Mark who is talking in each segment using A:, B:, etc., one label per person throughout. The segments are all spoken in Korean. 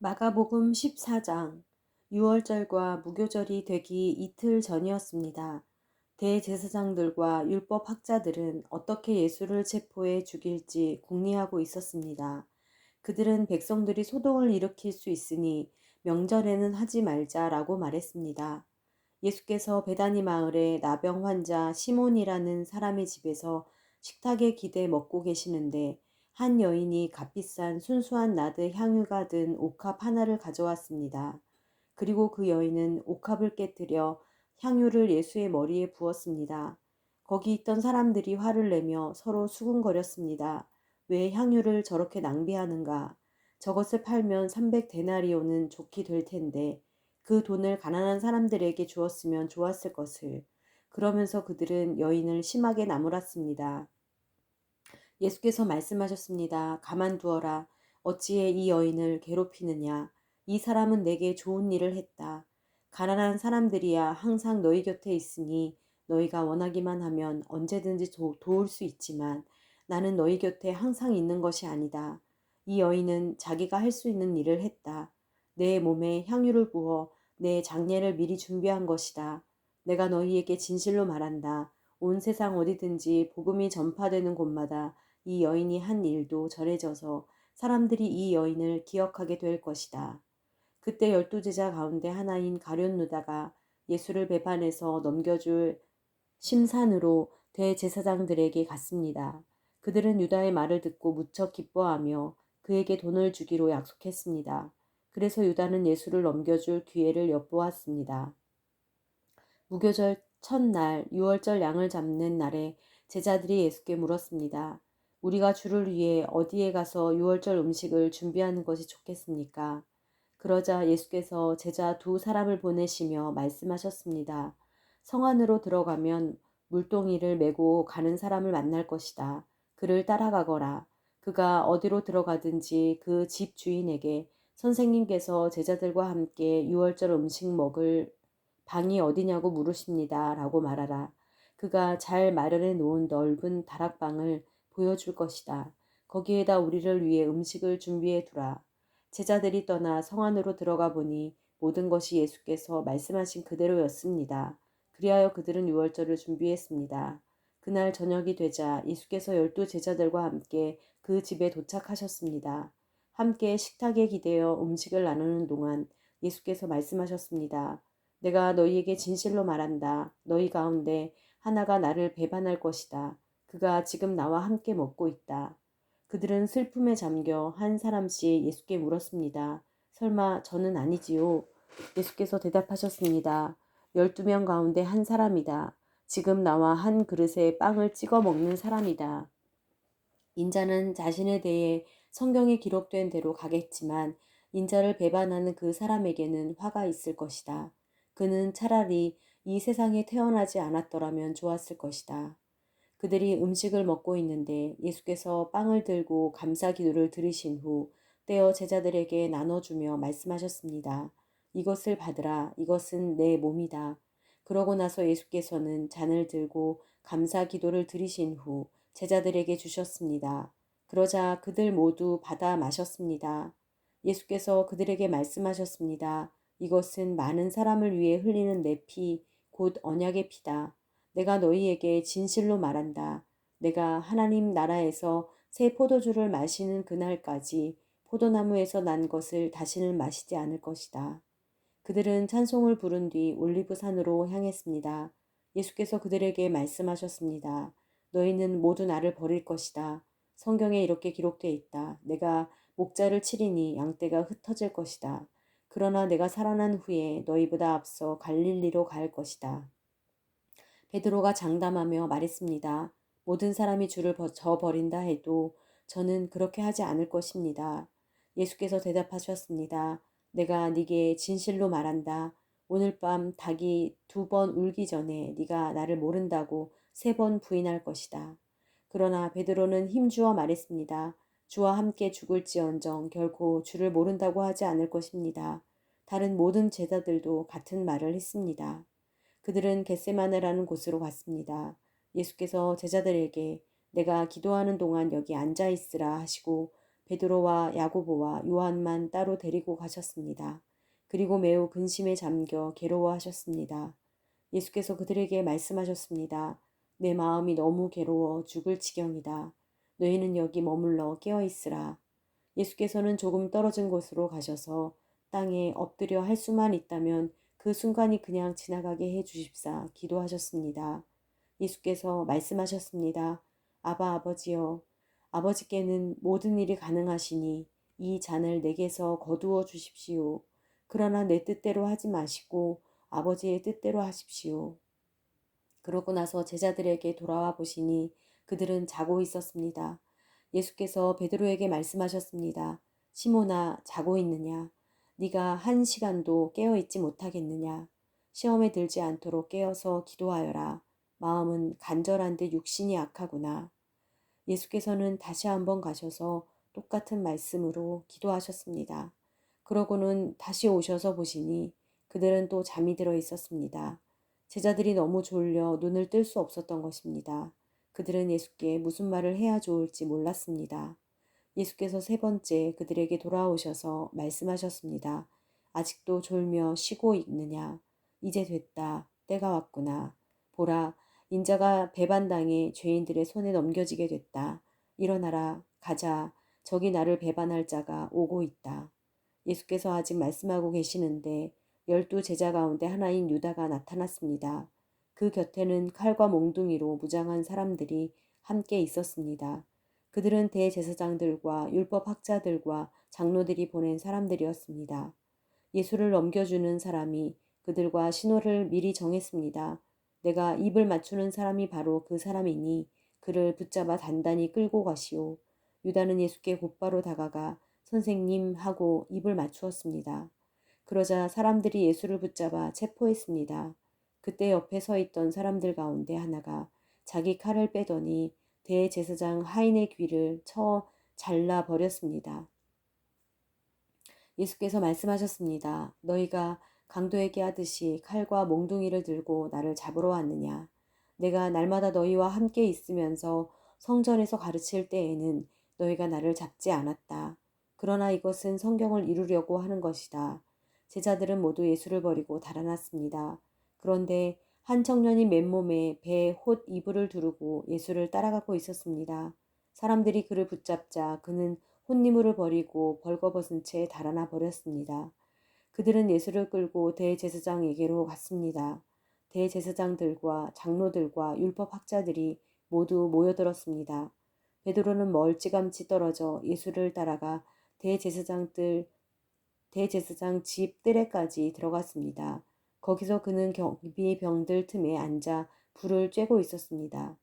A: 마가복음 14장. 유월절과 무교절이 되기 이틀 전이었습니다. 대제사장들과 율법 학자들은 어떻게 예수를 체포해 죽일지 궁리하고 있었습니다. 그들은 백성들이 소동을 일으킬 수 있으니 명절에는 하지 말자라고 말했습니다. 예수께서 베다니 마을의 나병 환자 시몬이라는 사람의 집에서 식탁에 기대 먹고 계시는데 한 여인이 값비싼 순수한 나드 향유가 든 옥합 하나를 가져왔습니다. 그리고 그 여인은 옥합을 깨뜨려 향유를 예수의 머리에 부었습니다. 거기 있던 사람들이 화를 내며 서로 수군거렸습니다. 왜 향유를 저렇게 낭비하는가? 저것을 팔면 300데나리온은 좋게 될 텐데 그 돈을 가난한 사람들에게 주었으면 좋았을 것을. 그러면서 그들은 여인을 심하게 나무랐습니다. 예수께서 말씀하셨습니다. 가만두어라. 어찌해 이 여인을 괴롭히느냐? 이 사람은 내게 좋은 일을 했다. 가난한 사람들이야 항상 너희 곁에 있으니 너희가 원하기만 하면 언제든지 도울 수 있지만 나는 너희 곁에 항상 있는 것이 아니다. 이 여인은 자기가 할 수 있는 일을 했다. 내 몸에 향유를 부어 내 장례를 미리 준비한 것이다. 내가 너희에게 진실로 말한다. 온 세상 어디든지 복음이 전파되는 곳마다 이 여인이 한 일도 전해져서 사람들이 이 여인을 기억하게 될 것이다. 그때 12제자 가운데 하나인 가룟 유다가 예수를 배반해서 넘겨줄 심산으로 대제사장들에게 갔습니다. 그들은 유다의 말을 듣고 무척 기뻐하며 그에게 돈을 주기로 약속했습니다. 그래서 유다는 예수를 넘겨줄 기회를 엿보았습니다. 무교절 첫날 유월절 양을 잡는 날에 제자들이 예수께 물었습니다. 우리가 주를 위해 어디에 가서 유월절 음식을 준비하는 것이 좋겠습니까? 그러자 예수께서 제자 두 사람을 보내시며 말씀하셨습니다. 성 안으로 들어가면 물동이를 메고 가는 사람을 만날 것이다. 그를 따라가거라. 그가 어디로 들어가든지 그 집 주인에게 선생님께서 제자들과 함께 유월절 음식 먹을 방이 어디냐고 물으십니다. 라고 말하라. 그가 잘 마련해 놓은 넓은 다락방을 보여줄 것이다. 거기에다 우리를 위해 음식을 준비해 두라. 제자들이 떠나 성 안으로 들어가 보니 모든 것이 예수께서 말씀하신 그대로였습니다. 그리하여 그들은 유월절을 준비했습니다. 그날 저녁이 되자 예수께서 12제자들과 함께 그 집에 도착하셨습니다. 함께 식탁에 기대어 음식을 나누는 동안 예수께서 말씀하셨습니다. 내가 너희에게 진실로 말한다. 너희 가운데 하나가 나를 배반할 것이다. 그가 지금 나와 함께 먹고 있다. 그들은 슬픔에 잠겨 한 사람씩 예수께 물었습니다. 설마 저는 아니지요? 예수께서 대답하셨습니다. 12명 가운데 한 사람이다. 지금 나와 한 그릇에 빵을 찍어 먹는 사람이다. 인자는 자신에 대해 성경에 기록된 대로 가겠지만 인자를 배반하는 그 사람에게는 화가 있을 것이다. 그는 차라리 이 세상에 태어나지 않았더라면 좋았을 것이다. 그들이 음식을 먹고 있는데 예수께서 빵을 들고 감사 기도를 드리신 후 떼어 제자들에게 나눠주며 말씀하셨습니다. 이것을 받으라. 이것은 내 몸이다. 그러고 나서 예수께서는 잔을 들고 감사 기도를 드리신 후 제자들에게 주셨습니다. 그러자 그들 모두 받아 마셨습니다. 예수께서 그들에게 말씀하셨습니다. 이것은 많은 사람을 위해 흘리는 내 피, 곧 언약의 피다. 내가 너희에게 진실로 말한다. 내가 하나님 나라에서 새 포도주를 마시는 그날까지 포도나무에서 난 것을 다시는 마시지 않을 것이다. 그들은 찬송을 부른 뒤 올리브산으로 향했습니다. 예수께서 그들에게 말씀하셨습니다. 너희는 모두 나를 버릴 것이다. 성경에 이렇게 기록되어 있다. 내가 목자를 치리니 양떼가 흩어질 것이다. 그러나 내가 살아난 후에 너희보다 앞서 갈릴리로 갈 것이다. 베드로가 장담하며 말했습니다. 모든 사람이 주를 저버린다 해도 저는 그렇게 하지 않을 것입니다. 예수께서 대답하셨습니다. 내가 네게 진실로 말한다. 오늘 밤 닭이 2번 울기 전에 네가 나를 모른다고 3번 부인할 것이다. 그러나 베드로는 힘주어 말했습니다. 주와 함께 죽을지언정 결코 주를 모른다고 하지 않을 것입니다. 다른 모든 제자들도 같은 말을 했습니다. 그들은 겟세마네라는 곳으로 갔습니다. 예수께서 제자들에게 내가 기도하는 동안 여기 앉아 있으라 하시고 베드로와 야고보와 요한만 따로 데리고 가셨습니다. 그리고 매우 근심에 잠겨 괴로워하셨습니다. 예수께서 그들에게 말씀하셨습니다. 내 마음이 너무 괴로워 죽을 지경이다. 너희는 여기 머물러 깨어 있으라. 예수께서는 조금 떨어진 곳으로 가셔서 땅에 엎드려 할 수만 있다면 그 순간이 그냥 지나가게 해 주십사 기도하셨습니다. 예수께서 말씀하셨습니다. 아바 아버지여, 아버지께는 모든 일이 가능하시니 이 잔을 내게서 거두어 주십시오. 그러나 내 뜻대로 하지 마시고 아버지의 뜻대로 하십시오. 그러고 나서 제자들에게 돌아와 보시니 그들은 자고 있었습니다. 예수께서 베드로에게 말씀하셨습니다. 시몬아, 자고 있느냐? 네가 한 시간도 깨어 있지 못하겠느냐? 시험에 들지 않도록 깨어서 기도하여라. 마음은 간절한데 육신이 약하구나. 예수께서는 다시 한번 가셔서 똑같은 말씀으로 기도하셨습니다. 그러고는 다시 오셔서 보시니 그들은 또 잠이 들어 있었습니다. 제자들이 너무 졸려 눈을 뜰 수 없었던 것입니다. 그들은 예수께 무슨 말을 해야 좋을지 몰랐습니다. 예수께서 세 번째 그들에게 돌아오셔서 말씀하셨습니다. 아직도 졸며 쉬고 있느냐? 이제 됐다. 때가 왔구나. 보라, 인자가 배반당해 죄인들의 손에 넘겨지게 됐다. 일어나라, 가자. 저기 나를 배반할 자가 오고 있다. 예수께서 아직 말씀하고 계시는데 12 제자 가운데 하나인 유다가 나타났습니다. 그 곁에는 칼과 몽둥이로 무장한 사람들이 함께 있었습니다. 그들은 대제사장들과 율법학자들과 장로들이 보낸 사람들이었습니다. 예수를 넘겨주는 사람이 그들과 신호를 미리 정했습니다. 내가 입을 맞추는 사람이 바로 그 사람이니 그를 붙잡아 단단히 끌고 가시오. 유다는 예수께 곧바로 다가가 선생님 하고 입을 맞추었습니다. 그러자 사람들이 예수를 붙잡아 체포했습니다. 그때 옆에 서 있던 사람들 가운데 하나가 자기 칼을 빼더니 대제사장 하인의 귀를 쳐 잘라 버렸습니다. 예수께서 말씀하셨습니다. 너희가 강도에게 하듯이 칼과 몽둥이를 들고 나를 잡으러 왔느냐? 내가 날마다 너희와 함께 있으면서 성전에서 가르칠 때에는 너희가 나를 잡지 않았다. 그러나 이것은 성경을 이루려고 하는 것이다. 제자들은 모두 예수를 버리고 달아났습니다. 그런데 한 청년이 맨몸에 배에 홑 이불을 두르고 예수를 따라가고 있었습니다. 사람들이 그를 붙잡자 그는 혼니물을 버리고 벌거벗은 채 달아나 버렸습니다. 그들은 예수를 끌고 대제사장에게로 갔습니다. 대제사장들과 장로들과 율법학자들이 모두 모여들었습니다. 베드로는 멀찌감치 떨어져 예수를 따라가 대제사장 집 뜰에까지 들어갔습니다. 거기서 그는 경비병들 틈에 앉아 불을 쬐고 있었습니다.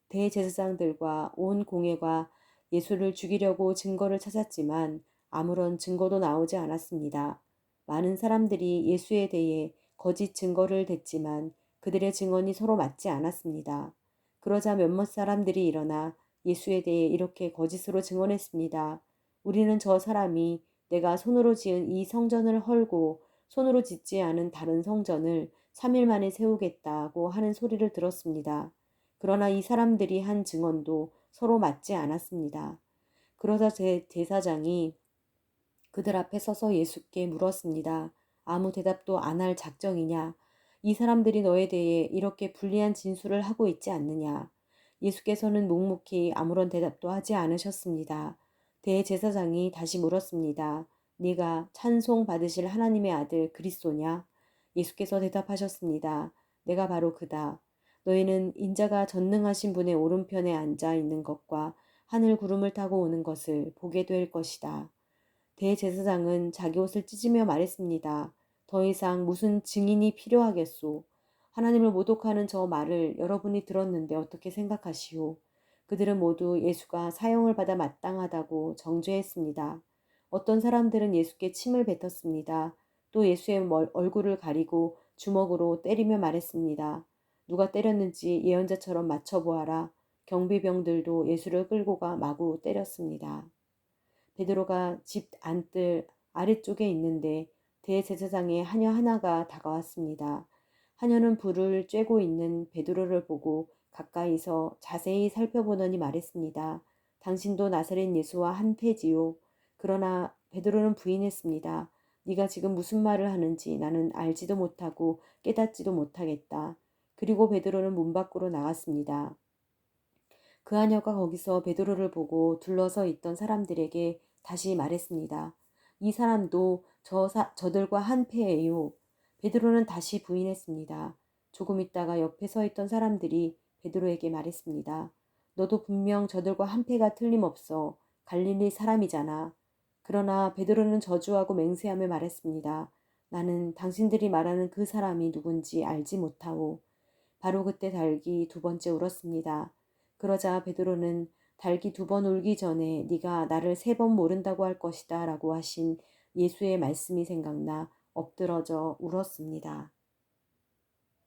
A: 대제사장들과 온 공회가 예수를 죽이려고 증거를 찾았지만 아무런 증거도 나오지 않았습니다. 많은 사람들이 예수에 대해 거짓 증거를 댔지만 그들의 증언이 서로 맞지 않았습니다. 그러자 몇몇 사람들이 일어나 예수에 대해 이렇게 거짓으로 증언했습니다. 우리는 저 사람이 내가 손으로 지은 이 성전을 헐고 손으로 짓지 않은 다른 성전을 3일 만에 세우겠다고 하는 소리를 들었습니다. 그러나 이 사람들이 한 증언도 서로 맞지 않았습니다. 그러자 대사장이 그들 앞에 서서 예수께 물었습니다. 아무 대답도 안 할 작정이냐? 이 사람들이 너에 대해 이렇게 불리한 진술을 하고 있지 않느냐? 예수께서는 묵묵히 아무런 대답도 하지 않으셨습니다. 대제사장이 다시 물었습니다. 네가 찬송 받으실 하나님의 아들 그리스도냐? 예수께서 대답하셨습니다. 내가 바로 그다. 너희는 인자가 전능하신 분의 오른편에 앉아 있는 것과 하늘 구름을 타고 오는 것을 보게 될 것이다. 대제사장은 자기 옷을 찢으며 말했습니다. 더 이상 무슨 증인이 필요하겠소? 하나님을 모독하는 저 말을 여러분이 들었는데 어떻게 생각하시오? 그들은 모두 예수가 사형을 받아 마땅하다고 정죄했습니다. 어떤 사람들은 예수께 침을 뱉었습니다. 또 예수의 얼굴을 가리고 주먹으로 때리며 말했습니다. 누가 때렸는지 예언자처럼 맞춰보아라. 경비병들도 예수를 끌고 가 마구 때렸습니다. 베드로가 집 안뜰 아래쪽에 있는데 대제사장의 하녀 하나가 다가왔습니다. 하녀는 불을 쬐고 있는 베드로를 보고 가까이서 자세히 살펴보더니 말했습니다. 당신도 나사렛 예수와 한패지요. 그러나 베드로는 부인했습니다. 네가 지금 무슨 말을 하는지 나는 알지도 못하고 깨닫지도 못하겠다. 그리고 베드로는 문 밖으로 나갔습니다. 그 하녀가 거기서 베드로를 보고 둘러서 있던 사람들에게 다시 말했습니다. 이 사람도 저들과 한패예요. 베드로는 다시 부인했습니다. 조금 있다가 옆에 서 있던 사람들이 베드로에게 말했습니다. 너도 분명 저들과 한패가 틀림없어. 갈릴리 사람이잖아. 그러나 베드로는 저주하고 맹세하며 말했습니다. 나는 당신들이 말하는 그 사람이 누군지 알지 못하오. 바로 그때 닭이 두 번째 울었습니다. 그러자 베드로는 닭이 두 번 울기 전에 네가 나를 세 번 모른다고 할 것이다 라고 하신 예수의 말씀이 생각나 엎드러져 울었습니다.